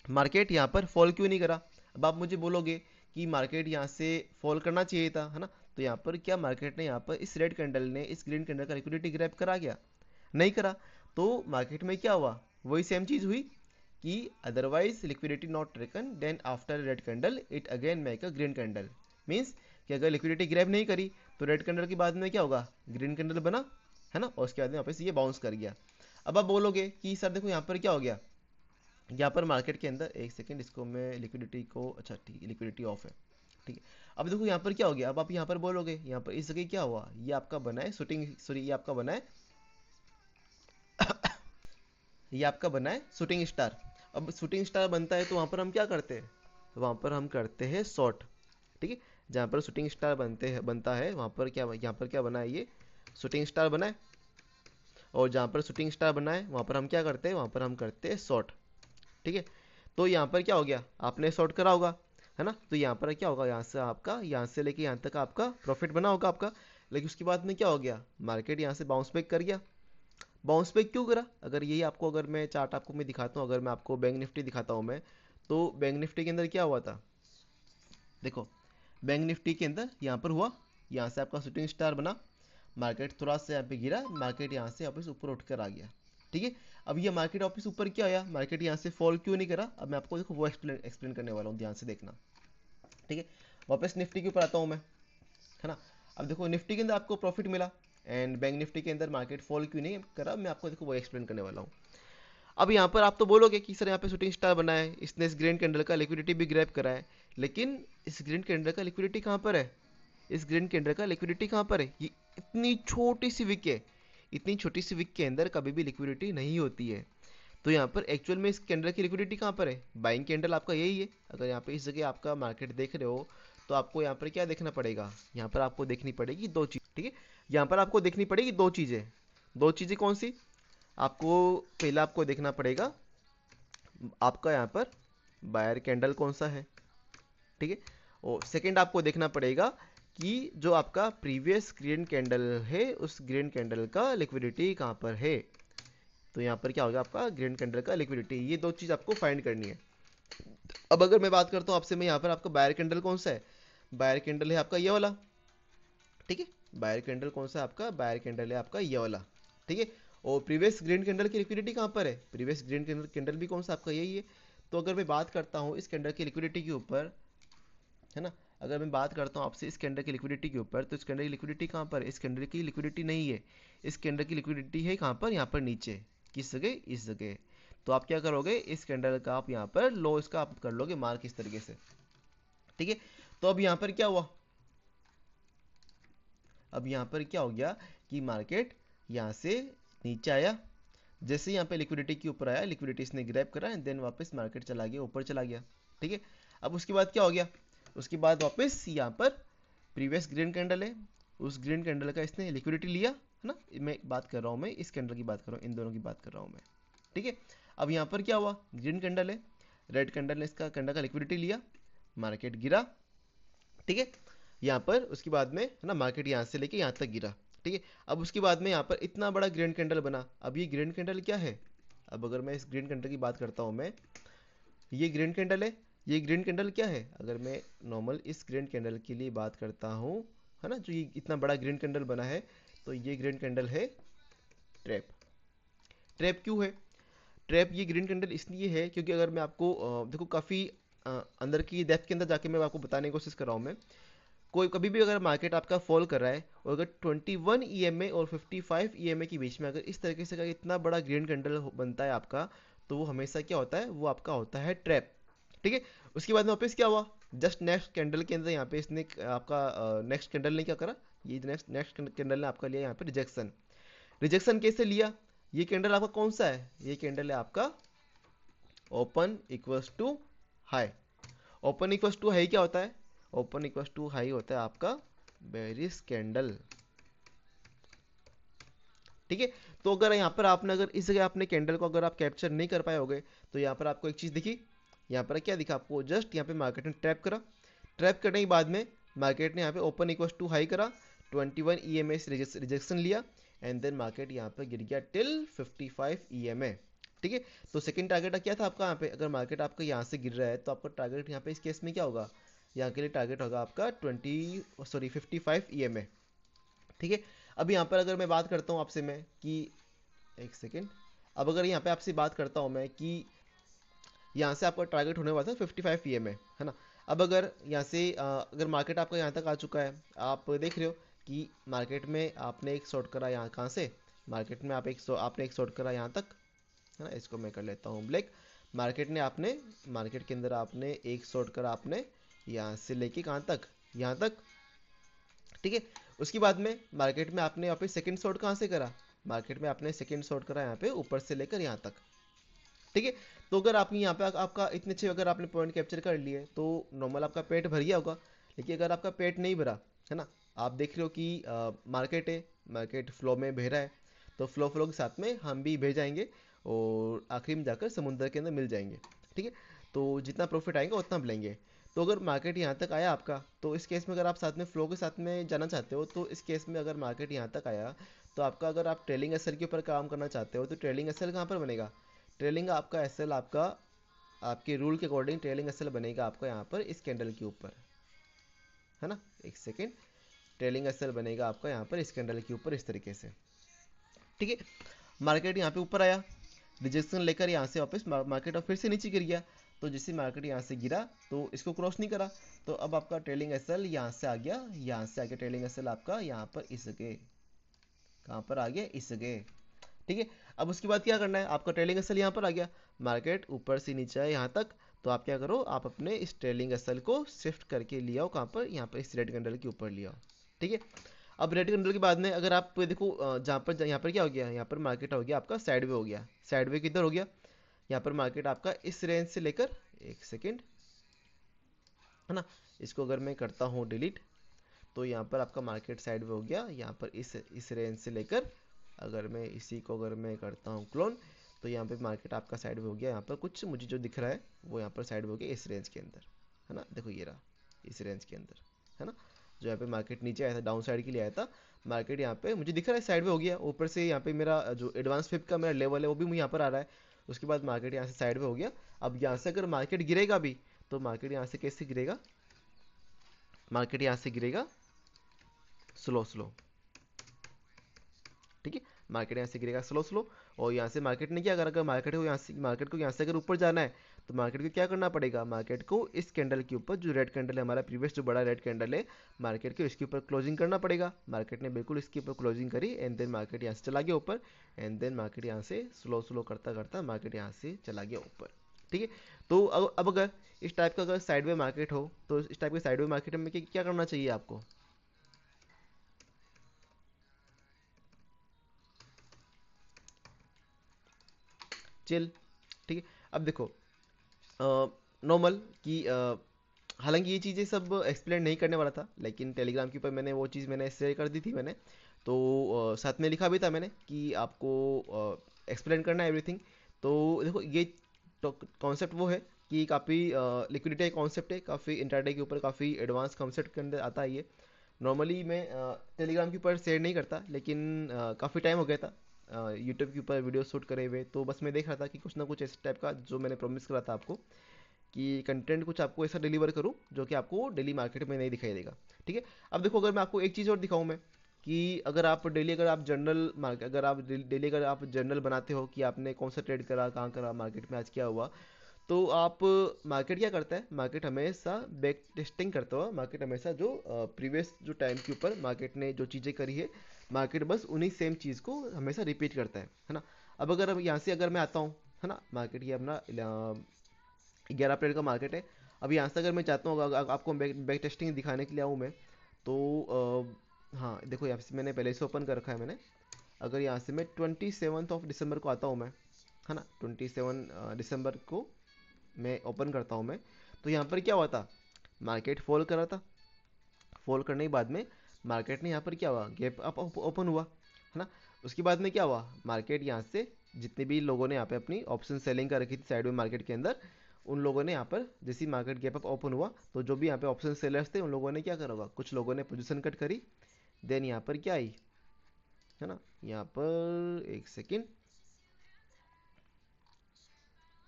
मार्केट यहाँ पर फॉल क्यों नहीं करा। अब आप मुझे बोलोगे कि मार्केट यहाँ से फॉल करना चाहिए था, है ना, तो यहाँ पर क्या मार्केट ने यहाँ पर इस रेड कैंडल ने इस ग्रीन कैंडल का लिक्विडिटी ग्रैब करा, गया नहीं करा, तो मार्केट में क्या हुआ, वही सेम चीज़ हुई कि otherwise liquidity not taken then after red candle it again make a green candle, means कि अगर लिक्विडिटी ग्रैब नहीं करी तो रेड कैंडल के बाद में क्या होगा, ग्रीन कैंडल बना, है ना, और उसके बाद में वापस ये बाउंस कर गया। अब आप बोलोगे कि सर देखो यहाँ पर क्या हो गया, यहाँ पर मार्केट के अंदर, एक सेकेंड इसको मैं लिक्विडिटी को, अच्छा ठीक, लिक्विडिटी ऑफ है, ठीक है। अब देखो यहाँ पर क्या हो गया, अब आप यहाँ पर बोलोगे यहाँ पर इस जगह क्या हुआ, ये आपका बना है शूटिंग, सॉरी ये आपका बना है ये आपका बना है शूटिंग स्टार। अब शूटिंग स्टार बनता है तो वहाँ पर हम क्या करते हैं, तो वहाँ पर हम करते हैं शॉर्ट, ठीक है। जहाँ पर शूटिंग स्टार बनता है वहाँ पर क्या, यहाँ पर क्या बना है, ये शूटिंग स्टार बना है, और जहाँ पर शूटिंग स्टार बना है वहाँ पर हम क्या करते हैं, वहाँ पर हम करते हैं शॉर्ट, ठीक है। तो यहाँ पर क्या हो गया, आपने शॉर्ट करा होगा, है ना, तो यहाँ पर क्या होगा, यहाँ से आपका, यहाँ से लेके यहाँ तक आपका प्रॉफिट बना होगा आपका, लेकिन उसके बाद में क्या हो गया, मार्केट यहाँ से बाउंस बैक कर गया। बाउंस बैक क्यों करा, अगर यही आपको, अगर मैं चार्ट आपको मैं दिखाता हूँ, अगर मैं आपको बैंक निफ्टी दिखाता हूँ मैं, तो बैंक निफ्टी के अंदर क्या हुआ था, देखो बैंक निफ्टी के अंदर यहाँ पर हुआ, यहाँ से आपका शूटिंग स्टार बना, मार्केट थोड़ा सा यहाँ पे गिरा, मार्केट यहाँ से वापस ऊपर उठ कर आ गया, ठीक है। अब ये मार्केट वापस ऊपर क्या आया, मार्केट यहाँ से फॉल क्यों नहीं करा, अब मैं आपको देखो वो एक्सप्लेन करने वाला हूँ, ध्यान से देखना, ठीक है। वापस निफ्टी के ऊपर आता हूँ मैं, है ना। अब देखो निफ्टी के अंदर आपको प्रॉफिट मिला एंड बैंक निफ्टी के अंदर मार्केट फॉल क्यों नहीं करा, मैं आपको देखो वो एक्सप्लेन करने वाला हूँ। अब यहाँ पर आप तो बोलोगे कि सर यहाँ पे शूटिंग स्टार बना है, इसने इस ग्रीन कैंडल का लिक्विडिटी भी ग्रैब करा है, लेकिन इस ग्रीन कैंडल का लिक्विडिटी कहाँ पर है, इस ग्रीन कैंडल का लिक्विडिटी कहाँ पर है, ये इतनी छोटी सी विक है, इतनी छोटी सी विक के अंदर कभी भी लिक्विडिटी नहीं होती है। तो यहाँ पर एक्चुअल में इस कैंडल की लिक्विडिटी कहाँ पर है, बाइंग कैंडल आपका यही है। अगर यहाँ पे इस जगह आपका मार्केट देख रहे हो तो आपको यहाँ पर क्या देखना पड़ेगा, यहाँ पर आपको देखनी पड़ेगी दो चीज, ठीक है। यहाँ पर आपको देखनी पड़ेगी दो चीजें। दो चीजें कौन सी, आपको पहला आपको देखना पड़ेगा आपका यहाँ पर बायर कैंडल कौन सा है, ठीक है। और सेकंड आपको देखना पड़ेगा कि जो आपका प्रीवियस ग्रीन कैंडल है उस ग्रीन कैंडल का लिक्विडिटी कहाँ पर है। तो यहाँ पर क्या होगा आपका ग्रीन कैंडल का लिक्विडिटी, ये दो चीज आपको फाइंड करनी है। अब अगर मैं बात करता हूँ आपसे, मैं यहाँ पर आपका बायर कैंडल कौन सा है, बायर कैंडल है आपका ये वाला, ठीक है। बायर कैंडल कौन सा है आपका, बायर कैंडल है आपका ये वाला, ठीक है। और प्रीवियस ग्रीन कैंडल की लिक्विडिटी कहाँ पर है, प्रीवियस ग्रीन कैंडल भी कौन सा आपका यही है। तो अगर मैं बात करता हूँ इस कैंडल की लिक्विडिटी के ऊपर, है ना, अगर मैं बात करता हूँ आपसे इस कैंडल की लिक्विडिटी के ऊपर, तो इस कैंडल की लिक्विडिटी कहाँ पर, इस कैंडल की लिक्विडिटी नहीं है, इस कैंडल की लिक्विडिटी है कहाँ पर, यहाँ पर नीचे, किस जगह, इस जगह। तो आप क्या करोगे, इस कैंडल का आप यहाँ पर लो इसका आप कर लोगे मार्क इस तरीके से, ठीक है। तो अब यहाँ पर क्या हुआ, अब यहाँ पर क्या हो गया कि मार्केट यहाँ से नीचे आया, जैसे यहाँ पे लिक्विडिटी के ऊपर आया, लिक्विडिटी इसने ग्रैब करा एंड देन वापस मार्केट चला गया, ऊपर चला गया, ठीक है। अब उसके बाद क्या हो गया, उसके बाद वापस यहाँ पर प्रीवियस ग्रीन कैंडल है, उस ग्रीन कैंडल का इसने लिक्विडिटी लिया, है ना। मैं बात कर रहा हूँ, मैं इस कैंडल की बात कर रहा हूँ, इन दोनों की बात कर रहा हूँ मैं, ठीक है। अब यहाँ पर क्या हुआ, ग्रीन कैंडल है, रेड कैंडल ने इसका कैंडल का लिक्विडिटी लिया, मार्केट गिरा, ठीक है। यहाँ पर उसके बाद में, है ना, मार्केट यहाँ से लेके यहाँ तक गिरा, ठीक है। अब उसके बाद में यहाँ पर इतना बड़ा ग्रीन कैंडल बना। अब ये ग्रीन कैंडल क्या है, अब अगर मैं इस ग्रीन कैंडल की बात करता हूँ मैं, ये ग्रीन कैंडल है, ये ग्रीन कैंडल क्या है, अगर मैं नॉर्मल इस ग्रीन कैंडल के लिए बात करता हूँ, है ना, जो ये इतना बड़ा ग्रीन कैंडल बना है, तो ये ग्रीन कैंडल है ट्रैप। ट्रैप क्यों है, ट्रैप ये ग्रीन कैंडल इसलिए है क्योंकि अगर मैं आपको देखो काफ़ी अंदर की डेप्थ के अंदर जाके मैं आपको बताने की कोशिश कर रहा हूँ मैं, कोई कभी भी अगर मार्केट आपका फॉल कर रहा है और अगर 21 ईएमए और 55 ईएमए के बीच में अगर इस तरीके से अगर इतना बड़ा ग्रीन कैंडल बनता है आपका, तो वो हमेशा क्या होता है, वो आपका होता है ट्रैप, ठीक है। उसके बाद में वापस क्या हुआ, जस्ट नेक्स्ट कैंडल के अंदर यहाँ पे इसने आपका नेक्स्ट कैंडल ने क्या करा, ये नेक्स्ट नेक्स्ट कैंडल ने आपका लिया यहाँ पे रिजेक्शन। रिजेक्शन कैसे लिया, ये कैंडल आपका कौन सा है, ये कैंडल है आपका open equals to high. Open equals to high क्या होता है, ओपन इक्वल्स टू हाई होता है आपका बेरिश कैंडल, ठीक है। तो अगर यहाँ पर आपने अगर इस जगह आपने कैंडल को अगर आप कैप्चर नहीं कर पाए होगे, तो यहाँ पर आपको एक चीज दिखी, यहाँ पर क्या दिखा आपको, जस्ट यहाँ पे मार्केट ने ट्रैप करा, ट्रैप करने के बाद में मार्केट ने यहाँ पे ओपन इक्वल्स टू हाई करा, 21 ईएमए रिजेक्शन लिया एंड देन मार्केट यहाँ पे गिर गया टिल 55 ईएमए, ठीक है। तो सेकंड टारगेट क्या था आपका, यहाँ पे अगर मार्केट आपका यहाँ से गिर रहा है तो आपका टारगेट यहाँ पे इस केस में क्या होगा, यहाँ के लिए टारगेट होगा आपका 55 ईएमए, ठीक है। अब यहाँ पर अगर मैं बात करता हूँ आपसे मैं कि एक सेकेंड, अब अगर यहाँ पे आपसे बात करता हूँ मैं कि यहाँ से आपका टारगेट होने वाला था 55 ईएमए, है ना। अब अगर यहाँ से अगर मार्केट आपका यहाँ तक आ चुका है, आप देख रहे हो कि मार्केट में आपने एक शॉर्ट करा यहाँ, कहाँ से, मार्केट में आपने एक शॉर्ट करा यहाँ तक, है ना। इसको मैं कर लेता हूँ ब्लैक, मार्केट ने आपने मार्केट के अंदर आपने एक शॉर्ट करा आपने यहाँ से लेके कहाँ तक, यहाँ तक, ठीक है। उसके बाद में मार्केट में आपने यहाँ पे सेकंड शॉर्ट कहाँ से करा, मार्केट में आपने सेकंड शॉर्ट करा यहाँ पे ऊपर से लेकर यहाँ तक, ठीक है। तो अगर आप यहाँ पे आपका इतने अच्छे अगर आपने पॉइंट कैप्चर कर लिए तो नॉर्मल आपका पेट भर गया होगा। लेकिन अगर आपका पेट नहीं भरा, है ना, आप देख रहे हो कि मार्केट है, मार्केट फ्लो में बह रहा है, तो फ्लो के साथ में हम भी बह जाएंगे और आखिरी में जाकर समुद्र के अंदर मिल जाएंगे, ठीक है। तो जितना प्रॉफिट आएगा उतना हम लेंगे। तो अगर मार्केट यहाँ तक आया आपका, तो इस केस में अगर आप साथ में फ्लो के साथ में जाना चाहते हो, तो इस केस में अगर मार्केट यहाँ तक आया तो आपका अगर आप ट्रेलिंग एसएल के ऊपर काम करना चाहते हो, तो ट्रेलिंग एसएल कहाँ पर बनेगा, ट्रेलिंग आपका एसएल आपका आपके रूल के अकॉर्डिंग ट्रेलिंग एसएल बनेगा आपका यहाँ पर इस कैंडल के ऊपर, है ना। एक सेकेंड, ट्रेलिंग एसएल बनेगा आपका यहाँ पर इस कैंडल के ऊपर इस तरीके से, ठीक है। मार्केट यहाँ पे ऊपर आया, रिजेक्शन लेकर यहाँ से वापस मार्केट और फिर से नीचे गिर गया, तो जैसे मार्केट यहाँ से गिरा तो इसको क्रॉस नहीं करा, तो अब आपका ट्रेलिंग एसएल यहाँ से आ गया, यहाँ से आगे ट्रेलिंग एसएल आपका यहाँ पर इस जगह, कहाँ पर आ गया, इस जगह, ठीक है। अब उसके बाद क्या करना है, आपका ट्रेलिंग एसएल यहाँ पर आ गया, मार्केट ऊपर से नीचे आया यहाँ तक, तो आप क्या करो, आप अपने इस ट्रेलिंग एसएल को शिफ्ट करके ले आओ कहाँ पर, यहाँ पर इस रेड कैंडल के ऊपर ले आओ, ठीक है। अब रेड कैंडल के बाद में अगर आप देखो जहाँ पर यहाँ पर क्या हो गया, यहाँ पर मार्केट हो गया आपका साइड वे हो गया, साइड वे किधर हो गया, यहाँ पर मार्केट आपका इस रेंज से लेकर, एक सेकेंड, है ना, इसको अगर मैं करता हूँ डिलीट, तो यहाँ पर आपका मार्केट साइड में हो गया। यहाँ पर इस रेंज से लेकर, अगर मैं इसी को अगर मैं करता हूँ क्लोन, तो यहाँ पे मार्केट आपका साइड में हो गया। यहाँ पर कुछ मुझे जो दिख रहा है वो यहाँ पर साइड में हो गया इस रेंज के अंदर, है ना, देखो ये रहा इस रेंज के अंदर, है ना, जो यहाँ पे मार्केट नीचे आया था, डाउन साइड के लिए आया था, मार्केट यहाँ पे मुझे दिख रहा है साइड में हो गया। ऊपर से यहाँ पे मेरा जो एडवांस फ्लिप का मेरा लेवल है वो भी मुझे यहाँ पर आ रहा है। उसके बाद मार्केट यहाँ से साइड में हो गया। अब यहाँ से अगर मार्केट गिरेगा भी, तो मार्केट यहाँ से कैसे गिरेगा, मार्केट यहाँ से गिरेगा स्लो स्लो, ठीक है, मार्केट यहाँ से गिरेगा स्लो स्लो। और यहाँ से मार्केट ने क्या करा, अगर मार्केट को यहाँ से अगर ऊपर जाना है, तो मार्केट को क्या करना पड़ेगा, मार्केट को इस कैंडल के ऊपर, जो रेड कैंडल है हमारा प्रीवियस जो बड़ा रेड कैंडल है, मार्केट को इसके ऊपर क्लोजिंग करना पड़ेगा। मार्केट ने बिल्कुल इसके ऊपर क्लोजिंग करी, एंड देन मार्केट यहाँ से चला गया ऊपर, एंड देन मार्केट यहाँ से स्लो स्लो करता करता मार्केट यहाँ से चला गया ऊपर, ठीक है। तो अब अगर इस टाइप का अगर साइडवे मार्केट हो, तो इस टाइप के साइडवे मार्केट में क्या करना चाहिए आपको, चिल, ठीक है। अब देखो नॉर्मल कि हालांकि ये चीज़ें सब एक्सप्लेन नहीं करने वाला था, लेकिन टेलीग्राम के ऊपर मैंने वो चीज़ मैंने शेयर कर दी थी मैंने, तो साथ में लिखा भी था मैंने कि आपको एक्सप्लेन करना है एवरीथिंग। तो देखो ये कॉन्सेप्ट वो है कि काफ़ी लिक्विडिटी का कॉन्सेप्ट है, काफ़ी इंट्राडे के ऊपर काफ़ी एडवांस कॉन्सेप्ट के अंदर आता है ये। नॉर्मली मैं टेलीग्राम के ऊपर शेयर नहीं करता, लेकिन काफ़ी टाइम हो गया था यूट्यूब के ऊपर वीडियो शूट करे हुए, तो बस मैं देख रहा था कि कुछ ना कुछ इस टाइप का जो मैंने प्रॉमिस करा था आपको, कि कंटेंट कुछ आपको ऐसा डिलीवर करूं जो कि आपको डेली मार्केट में नहीं दिखाई देगा, ठीक है। अब देखो अगर मैं आपको एक चीज़ और दिखाऊं मैं, कि अगर आप डेली अगर आप जर्नल मार्केट अगर आप डेली अगर आप जर्नल बनाते हो कि आपने कौन सा ट्रेड करा, कहाँ करा, मार्केट में आज क्या हुआ, तो आप मार्केट क्या करता है, मार्केट हमेशा बैक टेस्टिंग करता हुआ, मार्केट हमेशा जो प्रीवियस जो टाइम के ऊपर मार्केट ने जो चीज़ें करी है, मार्केट बस उन्हीं सेम चीज़ को हमेशा रिपीट करता है ना। अब अगर अब यहाँ से अगर मैं आता हूँ, है ना, मार्केट ये अपना 11 अप्रैल का मार्केट है। अब यहाँ से अगर मैं चाहता हूँ आपको बैक टेस्टिंग दिखाने के लिए आऊँ मैं, तो हाँ देखो यहाँ से मैंने पहले से ओपन कर रखा है मैंने। अगर यहाँ से मैं 27 को आता हूँ मैं, है ना, 27 दिसंबर को मैं ओपन करता हूँ मैं, तो यहाँ पर क्या हुआ था, मार्केट फॉल कर रहा था। फॉल करने के बाद में मार्केट ने यहाँ पर क्या हुआ, गैप अप ओपन हुआ, है ना। उसके बाद में क्या हुआ, मार्केट यहाँ से जितने भी लोगों ने यहाँ पे अपनी ऑप्शन सेलिंग कर रखी थी साइड में मार्केट के अंदर, उन लोगों ने यहाँ पर जैसे ही मार्केट गैप अप ओपन हुआ, तो जो भी यहाँ पे ऑप्शन सेलर्स थे उन लोगों ने क्या करा होगा, कुछ लोगों ने पोजीशन कट करी। देन यहाँ पर क्या आई, है ना, यहाँ पर एक सेकेंड,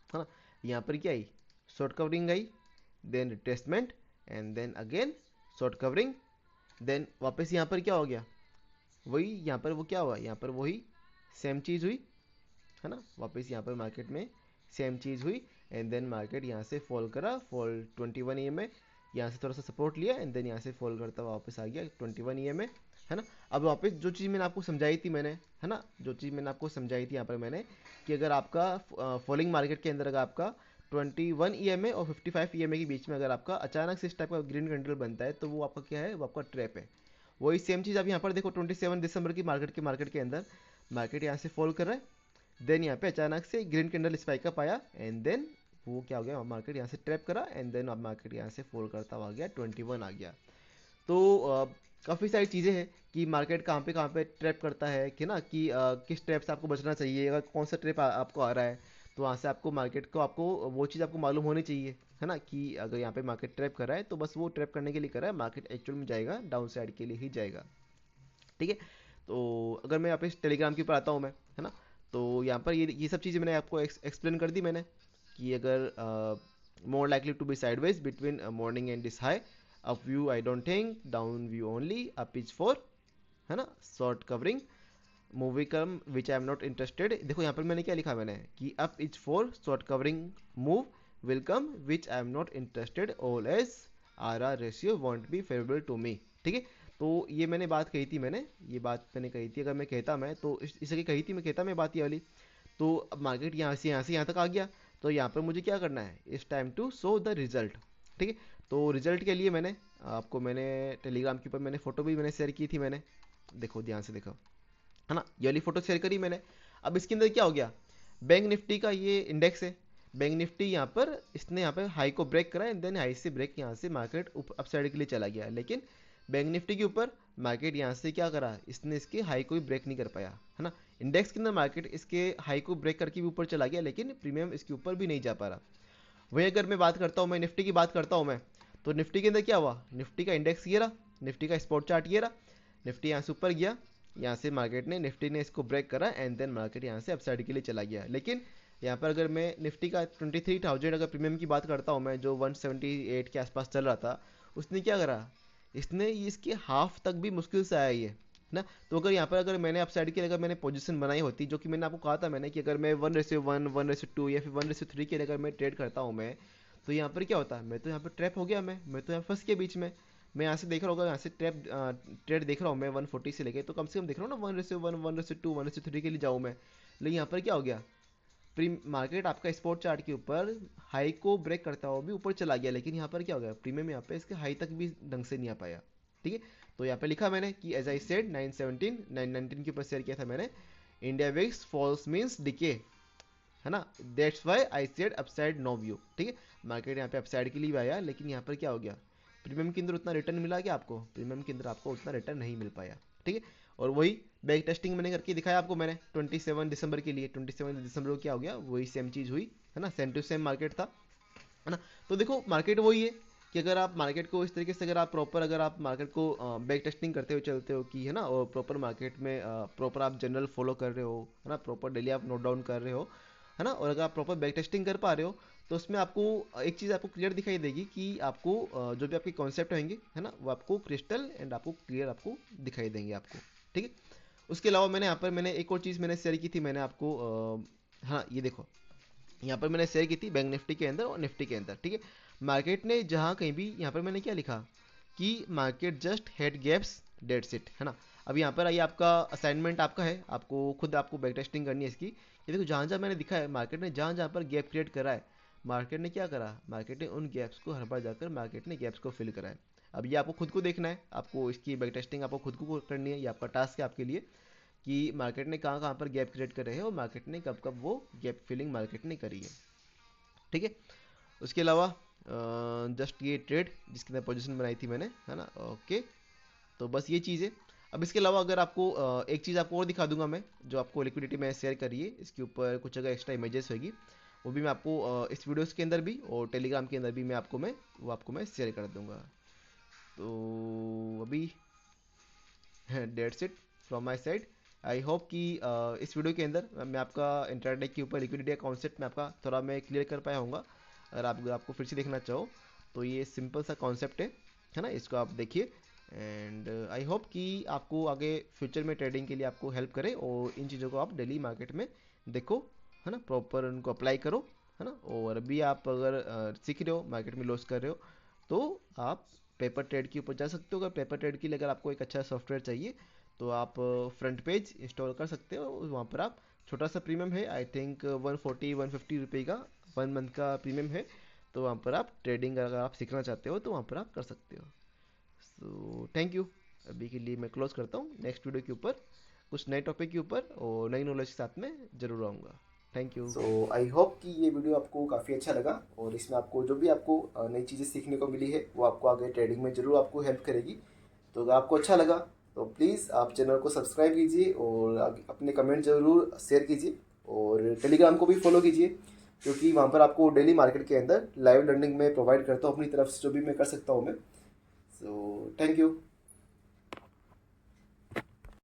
है ना, यहाँ पर क्या आई, शॉर्ट कवरिंग आई, then retracement, and then again short covering, then वापस यहाँ पर क्या हो गया, वही यहाँ पर वो क्या हुआ, यहाँ पर वही सेम चीज़ हुई, है ना, वापस यहाँ पर मार्केट में सेम चीज़ हुई, एंड देन मार्केट यहाँ से फॉल करा, फॉल 21 EMA, यहाँ से थोड़ा सा सपोर्ट लिया, एंड देन यहाँ से फॉल करता हुआ वापस आ गया 21 EMA, है ना। अब वापस जो चीज़ मैंने आपको समझाई थी मैंने, है ना, जो चीज़ मैंने आपको समझाई थी यहाँ पर मैंने, कि अगर आपका फॉलिंग मार्केट के अंदर अगर आपका 21 EMA और 55 EMA के बीच में अगर आपका अचानक से इस टाइप का ग्रीन कैंडल बनता है, तो वो आपका क्या है, वो आपका ट्रैप है। वही सेम चीज़ आप यहाँ पर देखो 27 दिसंबर की मार्केट के अंदर मार्केट यहाँ से फॉल कर रहा है, देन यहाँ पे अचानक से ग्रीन कैंडल स्पाइक अप आया, एंड देन वो क्या हो गया, मार्केट यहाँ से ट्रैप करा, एंड देन अब मार्केट यहाँ से फॉल करता हुआ आ गया 21 आ गया। तो काफ़ी सारी चीज़ें हैं कि मार्केट कहाँ पे ट्रैप करता है, कि ना, कि किस ट्रैप से आपको बचना चाहिए, अगर कौन सा ट्रैप आपको आ रहा है, तो वहाँ से आपको मार्केट को आपको वो चीज़ आपको मालूम होनी चाहिए, है ना, कि अगर यहाँ पे मार्केट ट्रैप कर रहा है तो बस वो ट्रैप करने के लिए कर रहा है, मार्केट एक्चुअल में जाएगा डाउन साइड के लिए ही जाएगा, ठीक है। तो अगर मैं यहाँ पे टेलीग्राम के ऊपर आता हूँ मैं, है ना, तो यहाँ पर ये सब चीज़ें मैंने आपको एक्सप्लेन कर दी मैंने, कि अगर more likely to be sideways between morning and this high, up view I don't think, down view only, up is for, है ना, short covering, move come which I am not interested. देखो यहाँ पर मैंने क्या लिखा मैंने, कि up is for short covering move, will come which I am not interested, all as R ratio won't be favourable to me, ठीक है। तो ये मैंने बात कही थी मैंने, ये बात मैंने कही थी, अगर मैं कहता मैं तो इसकी कही थी, मैं कहता मैं बात ये वाली। तो अब मार्केट यहाँ तक आ गया, तो यहाँ पर मुझे क्या करना है, इस time to show the result, ठीक है। तो रिजल्ट के लिए मैंने आपको मैंने टेलीग्राम के ऊपर मैंने फ़ोटो भी मैंने शेयर की थी मैंने, देखो ध्यान से देखो, है ना, ये वाली फ़ोटो शेयर करी मैंने। अब इसके अंदर क्या हो गया, बैंक निफ्टी का ये इंडेक्स है। बैंक निफ्टी यहाँ पर इसने यहाँ पर हाई को ब्रेक करा एंड देन हाई से ब्रेक यहाँ से मार्केट अपसाइड के लिए चला गया, लेकिन बैंक निफ्टी के ऊपर मार्केट यहाँ से क्या करा, इसने इसके हाई को भी ब्रेक नहीं कर पाया, है ना। इंडेक्स के अंदर मार्केट इसके हाई को ब्रेक करके भी ऊपर चला गया, लेकिन प्रीमियम इसके ऊपर भी नहीं जा पा रहा। वही अगर मैं बात करता हूँ, मैं निफ्टी की बात करता हूँ मैं, तो निफ्टी के अंदर क्या हुआ, निफ्टी का इंडेक्स ये रहा, निफ्टी का स्पॉट चार्ट ये रहा, निफ्टी यहाँ से ऊपर गया, यहाँ से मार्केट ने निफ्टी ने इसको ब्रेक करा एंड देन मार्केट यहाँ से अपसाइड के लिए चला गया। लेकिन यहाँ पर अगर मैं निफ्टी का 23,000 अगर प्रीमियम की बात करता हूँ मैं, जो 178 के आसपास चल रहा था, उसने क्या करा, इसने इसके हाफ तक भी मुश्किल से आया ये ना। तो अगर यहाँ पर अगर मैंने अपसाइड की अगर मैंने पोजीशन बनाई होती, जो कि मैंने आपको कहा था मैंने कि अगर मैं 1:1, 1:2 या फिर 1:3 के लिए अगर मैं ट्रेड करता हूँ मैं, तो यहाँ पर क्या होता, मैं तो यहाँ पर ट्रैप हो गया, मैं तो यहाँ फंस के बीच में। मैं यहाँ से देख रहा हूँ, यहाँ से ट्रेड देख रहा हूँ मैं 140 से लेके, तो कम से कम देख रहा हूँ ना 1:1, 1:2, 1:3 के लिए जाऊँ मैं। लेकिन यहाँ पर क्या हो गया, प्री मार्केट आपका स्पॉट चार्ट के ऊपर हाई को ब्रेक करता हुआ भी ऊपर चला गया, लेकिन यहाँ पर क्या हो गया, प्रीमियम यहाँ पे इसके हाई तक भी ढंग से नहीं आ पाया। ठीक है, तो यहाँ पे लिखा मैंने कि एज आई सेड 917 919 के ऊपर शेयर किया था मैंने, India VIX falls means decay, है ना, that's why I said upside no view. ठीक है, मार्केट यहाँ पे अपसाइड के लिए भी आया, लेकिन यहाँ पर क्या हो गया, प्रीमियम के अंदर उतना रिटर्न मिला क्या आपको, प्रीमियम के अंदर आपको उतना रिटर्न नहीं मिल पाया। ठीक है, और वही बैक टेस्टिंग मैंने करके दिखाया आपको मैंने 27 दिसंबर के लिए। 27 दिसंबर को क्या हो गया, वही सेम चीज़ हुई, है ना, सेम टू सेम मार्केट था, है ना। तो देखो मार्केट वही है कि अगर आप मार्केट को इस तरीके से अगर आप प्रॉपर अगर आप मार्केट को बैक टेस्टिंग करते हुए चलते हो कि, है ना, और प्रॉपर मार्केट में प्रॉपर आप जनरल फॉलो कर रहे हो, है ना, प्रॉपर डेली आप नोट डाउन कर रहे हो, है ना, और अगर आप प्रॉपर बैक टेस्टिंग कर पा रहे हो, तो उसमें आपको एक चीज़ आपको क्लियर दिखाई देगी कि आपको जो भी आपके कॉन्सेप्ट होंगे, है ना, वो आपको क्रिस्टल एंड आपको क्लियर आपको दिखाई देंगे आपको। ठीक है, उसके अलावा मैंने यहाँ पर मैंने एक और चीज़ मैंने शेयर की थी मैंने आपको, हाँ ये देखो, यहाँ पर मैंने शेयर की थी बैंक निफ्टी के अंदर और निफ्टी के अंदर। ठीक है, मार्केट ने जहाँ कहीं भी, यहाँ पर मैंने क्या लिखा कि market just had gaps that sit, है ना। अब यहाँ पर आइए, आपका असाइनमेंट आपका है, आपको खुद आपको बैक टेस्टिंग करनी है इसकी। ये देखो जहाँ जहाँ मैंने दिखा है, मार्केट ने जहाँ जहाँ पर गैप क्रिएट करा है, मार्केट ने क्या करा, मार्केट ने उन गैप्स को हर बार जाकर मार्केट ने गैप्स को फिल करा है। अब ये आपको खुद को देखना है, आपको इसकी बैक टेस्टिंग आपको खुद को करनी है, ये आपका टास्क है आपके लिए कि मार्केट ने कहाँ कहाँ पर गैप क्रिएट करे हैं और मार्केट ने कब कब वो गैप फिलिंग मार्केट ने करी है। ठीक है, उसके अलावा जस्ट ये ट्रेड जिसके अंदर पोजीशन बनाई थी मैंने, है ना, ओके। तो बस ये चीज़ है। अब इसके अलावा अगर आपको एक चीज़ आपको और दिखा दूंगा मैं, जो आपको लिक्विडिटी में शेयर करिए, इसके ऊपर कुछ अगर एक्स्ट्रा इमेजेस होगी, वो भी मैं आपको इस वीडियोस के अंदर भी और टेलीग्राम के अंदर भी वो आपको मैं शेयर कर दूंगा। तो अभी that's it from my side. I hope कि इस वीडियो के अंदर मैं आपका इंट्राडे के ऊपर लिक्विडिटी का कॉन्सेप्ट में आपका थोड़ा मैं क्लियर कर पाया हूँगा। अगर आपको फिर से देखना चाहो तो ये सिंपल सा कॉन्सेप्ट है ना, इसको आप देखिए एंड आई होप कि आपको आगे फ्यूचर में ट्रेडिंग के लिए आपको हेल्प करे और इन चीज़ों को आप डेली मार्केट में देखो, है ना, प्रॉपर उनको अप्लाई करो, है ना। और अभी आप अगर सीख रहे हो, मार्केट में लॉस कर रहे हो, तो आप पेपर ट्रेड के ऊपर जा सकते हो। अगर पेपर ट्रेड के लिए अगर आपको एक अच्छा सॉफ्टवेयर चाहिए, तो आप फ्रंट पेज इंस्टॉल कर सकते हो। वहाँ पर आप छोटा सा प्रीमियम है, आई थिंक 140-150 रुपये का 1 मंथ का प्रीमियम है। तो वहाँ पर आप ट्रेडिंग अगर आप सीखना चाहते हो तो वहाँ पर आप कर सकते हो। सो थैंक यू, अभी के लिए मैं क्लोज करता हूँ। नेक्स्ट वीडियो के ऊपर कुछ नए टॉपिक के ऊपर और नई नॉलेज के साथ में ज़रूर आऊँगा। Thank you. So I hope कि ये वीडियो आपको काफ़ी अच्छा लगा और इसमें आपको जो भी आपको नई चीज़ें सीखने को मिली है वो आपको आगे ट्रेडिंग में ज़रूर आपको हेल्प करेगी। तो अगर आपको अच्छा लगा तो प्लीज़ आप चैनल को सब्सक्राइब कीजिए और अपने कमेंट ज़रूर शेयर कीजिए और टेलीग्राम को भी फॉलो कीजिए, क्योंकि वहाँ पर आपको डेली मार्केट के अंदर लाइव लर्निंग में प्रोवाइड करता हूँ अपनी तरफ से जो भी मैं कर सकता हूँ मैं। So thank you.